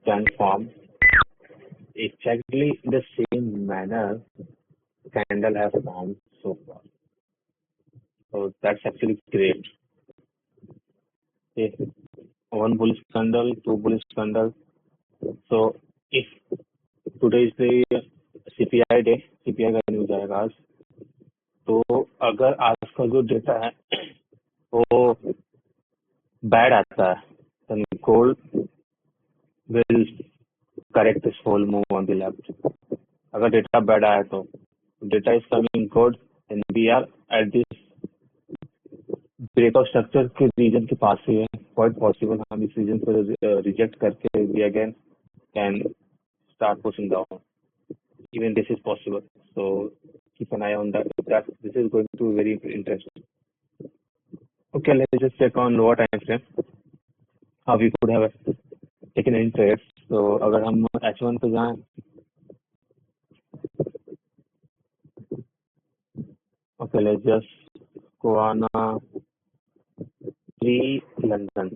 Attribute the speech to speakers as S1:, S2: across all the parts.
S1: can form exactly the same manner candle has formed so far. So that's actually great. Okay. One bullish candle, two bullish candle. So if today is the CPI day, CPI का news आएगा आज, तो अगर आज का जो data है वो बैड आता है, then gold will correct this whole move on the left. अगर डेटा बैड आया तो data is coming good and we are at this breakout structure के रीजन के पास ही है, क्वाइट पॉसिबल हम इस रीजन को रिजेक्ट करके we again can start pushing down. Even this is possible. So keep an eye on that. This is going to be very interesting. Okay, let's just check on lower time frame. How we could have taken any trades. So अगर हम H1 पे जाएं, okay, let's just go on pre-London,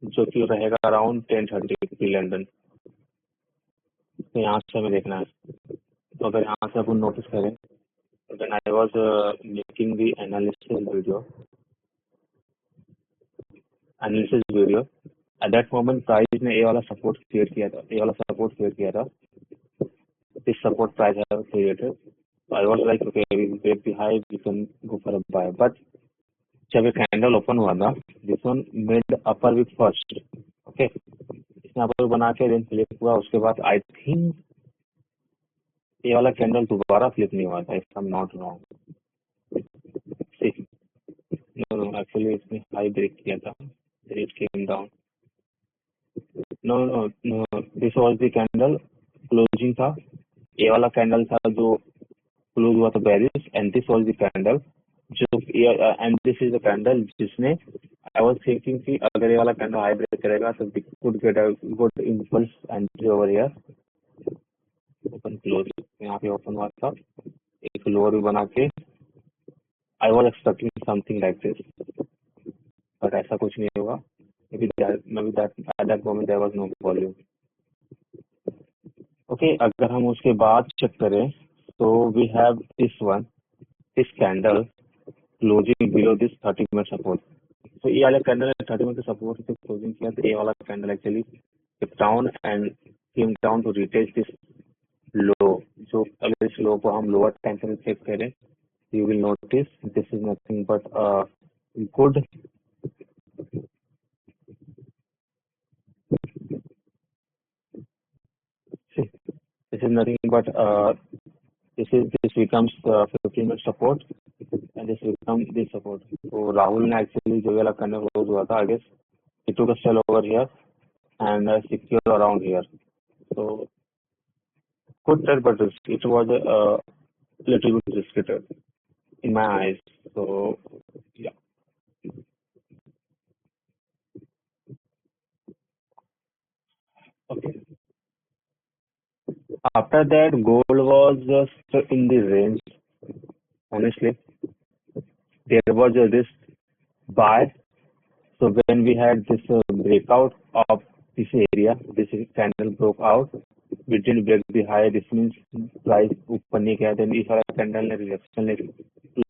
S1: जो कि रहेगा around 10:30 pre-London. तो यहाँ से हमें देखना है. तो अगर यहाँ से अपन नोटिस करें, when I was making the analysis video, at that moment price ने ये वाला सपोर्ट क्रिएट किया था, this support price have created. So I was like, okay, we will break the high, we can go for a buy. But जब ये candle open हुआ था, this one made upper wick first, okay, इसने upper wick बना के then flip हुआ, उसके बाद I think ये वाला कैंडल दोबारा फ्लिप नहीं हुआ था, if I'm not wrong. See, no, actually इसने हाई ब्रेक किया था, then it came down. No, this was the candle closing था, ये वाला कैंडल था जो क्लोज हुआ था bearish, and this was the candle जो and this is the candle जिसने I was thinking कि अगर ये वाला कैंडल हाई ब्रेक करेगा तो we could get a good impulse entry over here. Open close यहाँ पे ओपन हुआ था, एक लोअर भी बना के I was expecting something like this, but ऐसा कुछ नहीं हुआ. maybe that at that moment there was no volume. Okay, अगर हम उसके बाद चेक करें तो we have this candle closing below this 30-minute support. So ये वाला कैंडल 30-minute support से क्लोजिंग किया, तो ये वाला candle actually down and came down to retest this low. So अगर इस लो को हम लोअर टाइम फ्रेम चेक करें, you will notice this is nothing but a good this is nothing but this becomes 15-minute support and this becomes this support. So Rahul ने actually जो वाला candle close हुआ था, I guess he took a sell over here and secure around here. So good trade, but it was a little bit risky trade in my eyes. So yeah. Okay. After that, gold was just in the range. Honestly, there was this buy. So when we had this breakout of this area, this candle broke out. We didn't break the high. This means price ऊपर नहीं गया. Then इस वाला candle ने rejection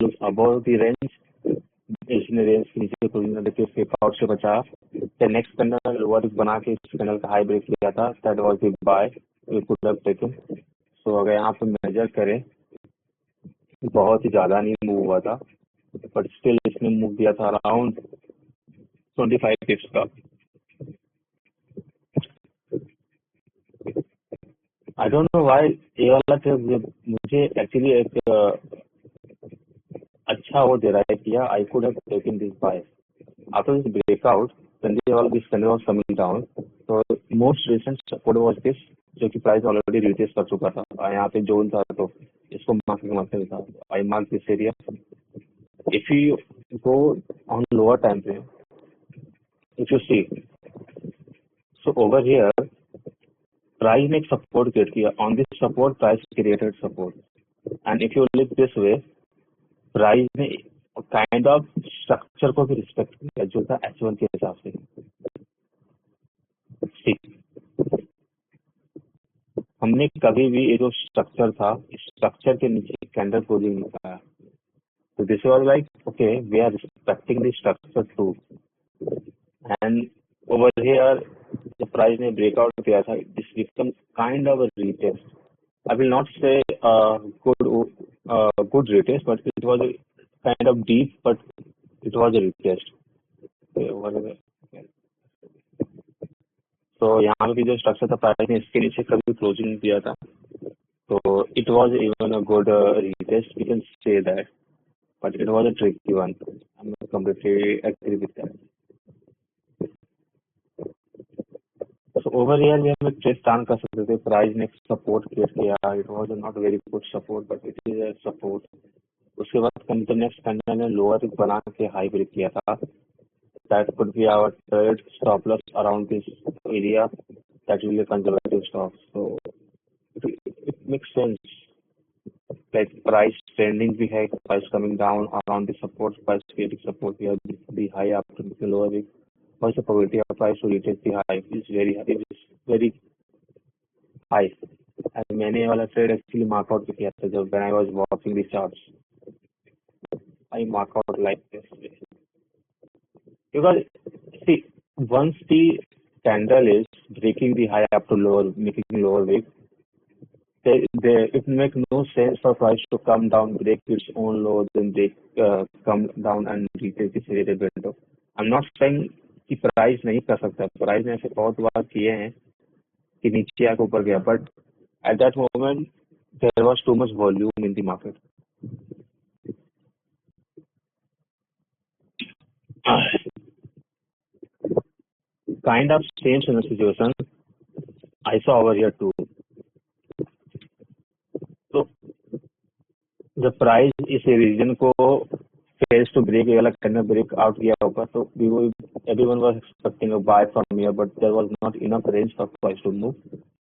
S1: looks above the range. इसने range नीचे position देखिए breakout से बचा. The next candle लोअर बना के इस कैंडल का हाई ब्रेक किया था. That was the buy we could have taken. So अगर यहाँ पे मेजर करें, बहुत ही ज्यादा नहीं मूव हुआ था, बट स्टिल इसने मूव दिया था अराउंड 25 टिप्स का. आई डोंट नो व्हाई ये वाला मुझे एक्चुअली एक अच्छा वो दे रहा है कि I could have taken this by after this breakout. this candle was coming down. So most recent support was this, जो कि प्राइस ऑलरेडी रिटेस्ट कर चुका था. यहाँ पे जोन था तो इसको मार्केट था. I mark this area. If you go on lower time frame, if you see, so over here price ने एक सपोर्ट क्रिएट किया. On this support price created support, and if you look this way, price ने kind of structure को भी respect किया जो था H1 के हिसाब से. हमने कभी भी ये जो स्ट्रक्चर था, इस स्ट्रक्चर के नीचे कैंडल क्लोजिंग नहीं पाया. So this was like, okay, we are respecting the structure too. And over here, the price ने breakout किया था. This become kind of a retest. I will not say good retest, but it was a kind of deep, but it was a retest. Okay, whatever. So यहाँ पे भी जो structure था price ने इसके नीचे कभी क्लोजिंग नहीं किया था. So it was even a good retest. We can say that, but it was a tricky one. I'm not completely agree with that. So over here we have a trade stand कर सकते थे. Price ने support create किया. It was not a very good support, but it is a support. उसके बाद company next candle ने lower बना के हाई ब्रेक किया था. That could be our third stop loss around this area. That will be a conservative stop. So it makes sense. Like price trending we had, price coming down around the support, price creating support. We have the high after the lower week. What's the probability of price to retest the high? Is very high. It is very high. And मैंने ये वाला trade actually mark out किया था जब when I was watching the charts. I mark out like this because see, once the candle is breaking the high up to lower, making lower wick, it make no sense for price to come down, break its own low, then they come down and retest the shaded window. I'm not saying कि price नहीं कर सकता. Price ने ऐसे बहुत बार किए हैं कि नीचे आके ऊपर गया, but at that moment there was too much volume in the market. Kind of same situation I saw over here too. So the price इस रीजन को fails to break, ये वाला कैंडल ब्रेक आउट किया ऊपर, तो everyone was expecting a buy from here, but there was not enough range for price to move.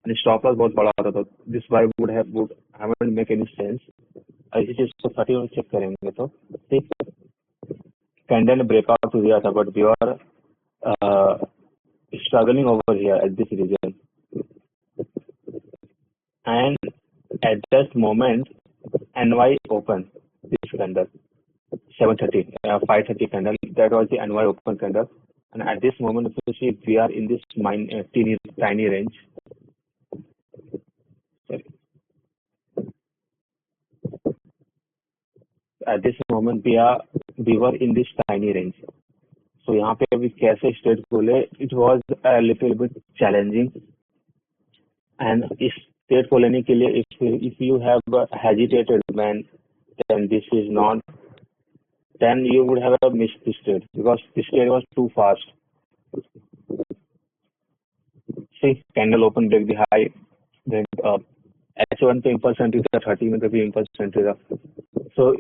S1: And stop loss बहुत बड़ा होता था. This buy haven't make any sense. इसी चीज को 30 में चेक करेंगे तो ठीक कैंडल ने ब्रेकआउट दिया था, but we are struggling over here at this region, and at that moment NY open this candle 7:30 5:30 candle, that was the NY open candle. And at this moment if you see we are in this tiny range. Sorry. At this moment we were in this tiny range. So यहाँ पे अभी कैसे straight खोले, it was a little bit challenging. And इस straight को लेने के लिए if you have hesitated man, then this is not, then you would have missed this trade because this trade was too fast. See, candle open, break the high, went up. H1 पे impulse entry था, 30 में भी impulse entry था. So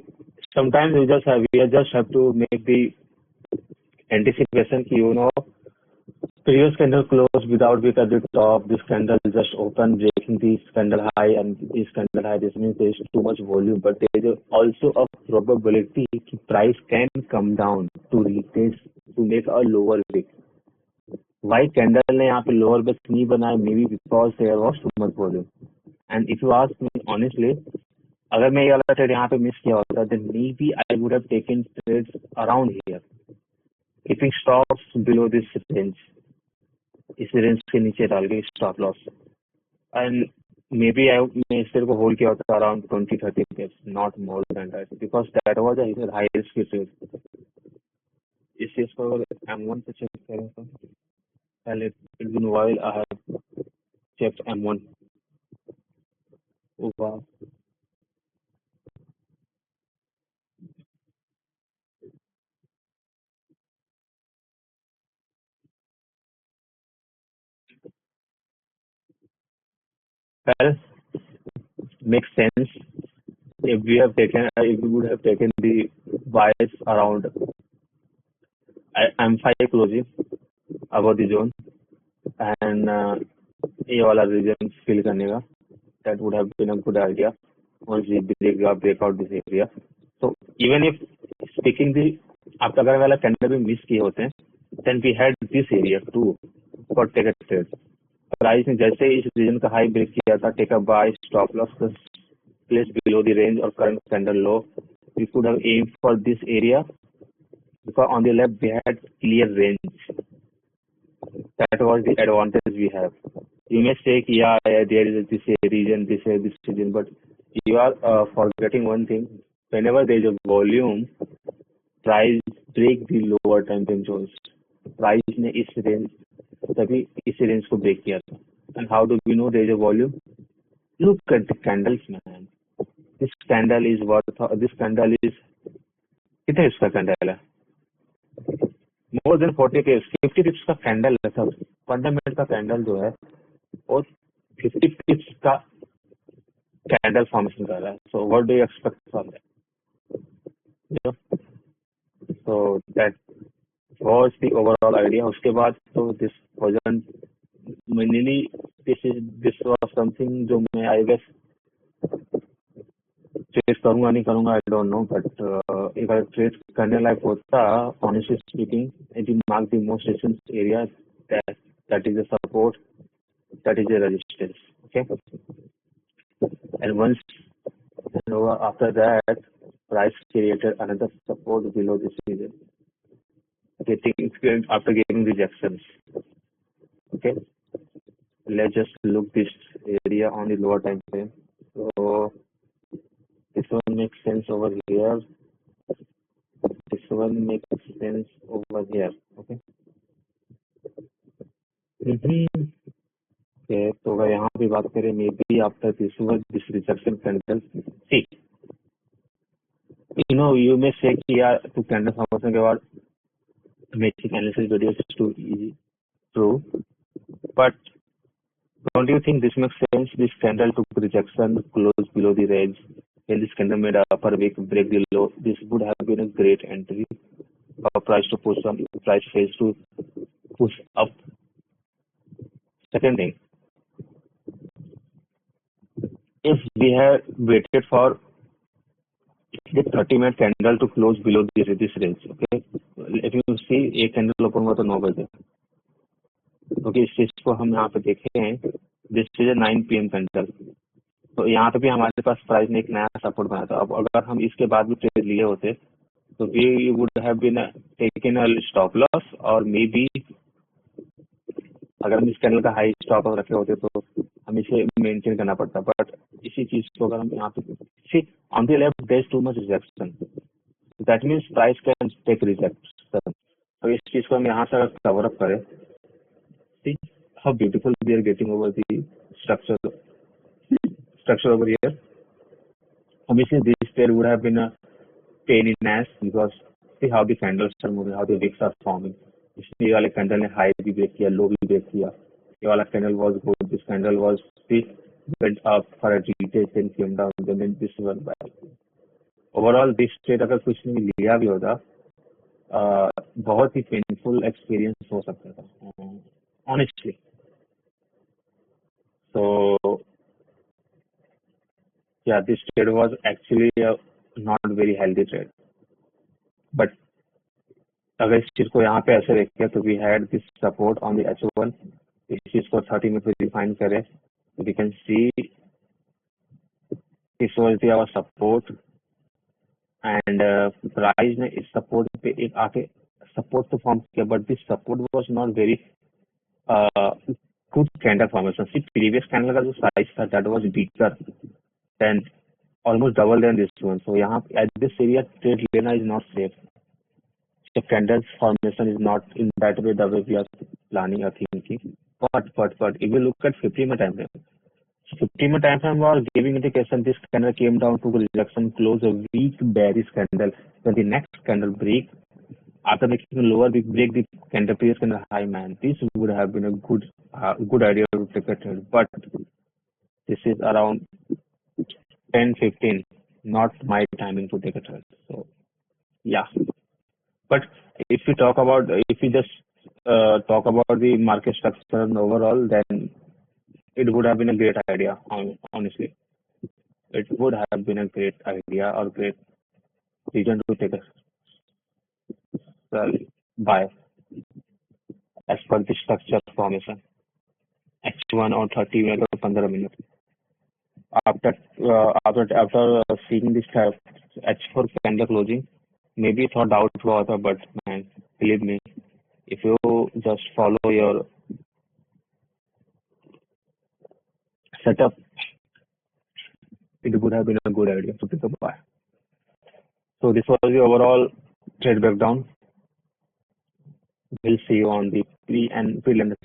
S1: sometimes we just have to make the anticipation कि previous candle closed without wick at the top, this candle just open breaking this candle high, and this candle high, this means there is too much volume, but there is also a probability that price can come down to retest to make a lower wick. Why candle ने यहाँ पे lower wick नहीं बनाया? Maybe because there was too much volume. And if you ask me honestly, अगर मैं ये वाला trade यहाँ पे miss किया होता, then maybe I would have taken trades around here, keeping stops below this range. इस रेंज के नीचे डाल के stop loss, and maybe मैं इस को होल्ड किया होता around 20-30 pips, not more than that, because that was a high risk trade. इस चीज को M1 पे चेक करें तो पहले it's been while I have checked M1. वाह, well, makes sense if we would have taken the buys around M5 closing above the zone and ये वाला रीजन फिल करने का, that would have been a good idea once we break out this area. So even if speaking the आप अगर वाला candle भी miss किए होते हैं, then we had this area too for take a trade. Price ने जैसे ही इस रीजन का हाई ब्रेक किया था, take a buy, stop loss placed below the range or current candle low. We could have aimed for this area because on the left we had clear range. That was the advantage we have. You may say, yeah, there is this region, this region, but you are forgetting one thing. Whenever there is a volume, price break the lower time frame zones. Price ने इस range तभी इस range को break किया था. And how do we know there is a volume? Look at the candles, man. This candle is कितने इसका candle है? मोर देन 40 पिप्स, 50 पिप्स का कैंडल है सर. फंडामेंटल का कैंडल जो है और 50 पिप्स का कैंडल फॉर्मेशन कर रहा है. So what do you expect from that? So that was the overall idea. उसके बाद तो this wasn't mainly this was something जो मैं आई गेस ट्रेड करूंगा नहीं करूंगा, आई डोंट नो, बट एक अगर ट्रेड करने लायक होता, honestly speaking, it mark the most resistance area, that is a support, that is a resistance. Okay, and once after that price created another support below this region, after getting rejections. Okay, let's just look this area on the lower time frame. So this one makes sense over here. This one makes sense over here. Okay. Okay, तो अगर यहाँ भी बात करें, may be after this rejection candle, see, you may say कि यार to candle formation के बाद making analysis videos is too easy. True, but don't you think this makes sense? This candle took rejection, close below the range, and this candle made a upper break the low. This would have been a great entry. Price to push on, price fails to push up. Second thing, if we had waited for the 30-minute candle to close below this range, okay, if you see एक candle open हुआ तो 9 बजे, okay, इस चीज को हम यहाँ पे देखे हैं, दिस इज 9 PM कैंडल, तो यहाँ पे भी हमारे पास प्राइस ने एक नया सपोर्ट बनाया था. अब अगर हम इसके बाद भी ट्रेड लिए होते तो we would have been taken a stop loss, और मे बी अगर हम इस कैंडल का हाई स्टॉप लॉस रखे होते तो हमें इसे मेंटेन करना पड़ता. बट इसी चीज को अगर हम यहाँ पे see on the left there is too much rejection, that means price can take rejection. तो इस चीज को हम यहाँ से कवर अप करें, see how beautiful we are getting over the structure over here. Obviously this trade would have been a pain in ass because see how the candles are moving, how the wicks are forming. इसलिए वाले candle ने high भी break किया, लो भी break किया. ये वाला candle was good, this candle was went up for a retest then came down, then this one back. Overall this trade अगर कुछ नहीं लिया भी होता, बहुत ही पेनफुल एक्सपीरियंस हो सकता था, honestly. So yeah, this trade was actually a not very healthy trade. But अगर इस चीज को यहाँ पे ऐसे देखें तो we had this support on the H1. इस चीज को 30 मिनट में डिफाइन करें, we can see this was the our support, and price ने इस सपोर्ट पे एक आके सपोर्ट तो फॉर्म किया, but this support was not very good candle formation. See previous candle का जो size था that was bigger than almost double than this one. So यहाँ at this area trade लेना is not safe. The candle formation is not in that way the way we are planning or thinking. But if you look at 15-minute time frame, 15-minute time frame was giving indication this candle came down to rejection, close a weak bearish candle. Then the next candle break, after making a lower big break, the candle previous candle high, man. This would have been a good idea to take a trade. But this is around 10-15, not my timing to take a trade. So yeah. But if we just talk about the market structure and overall, then it would have been a great idea. Honestly, it would have been a great idea or great reason to take a buy as per the structure formation. 21 or 30 minutes or 15 minutes. After seeing this H4 candle closing, maybe thought doubt was, but man, believe me, if you just follow your setup, it would have been a good idea to pick up buy. So this was the overall trade breakdown. We'll see you on the pre and pre-lender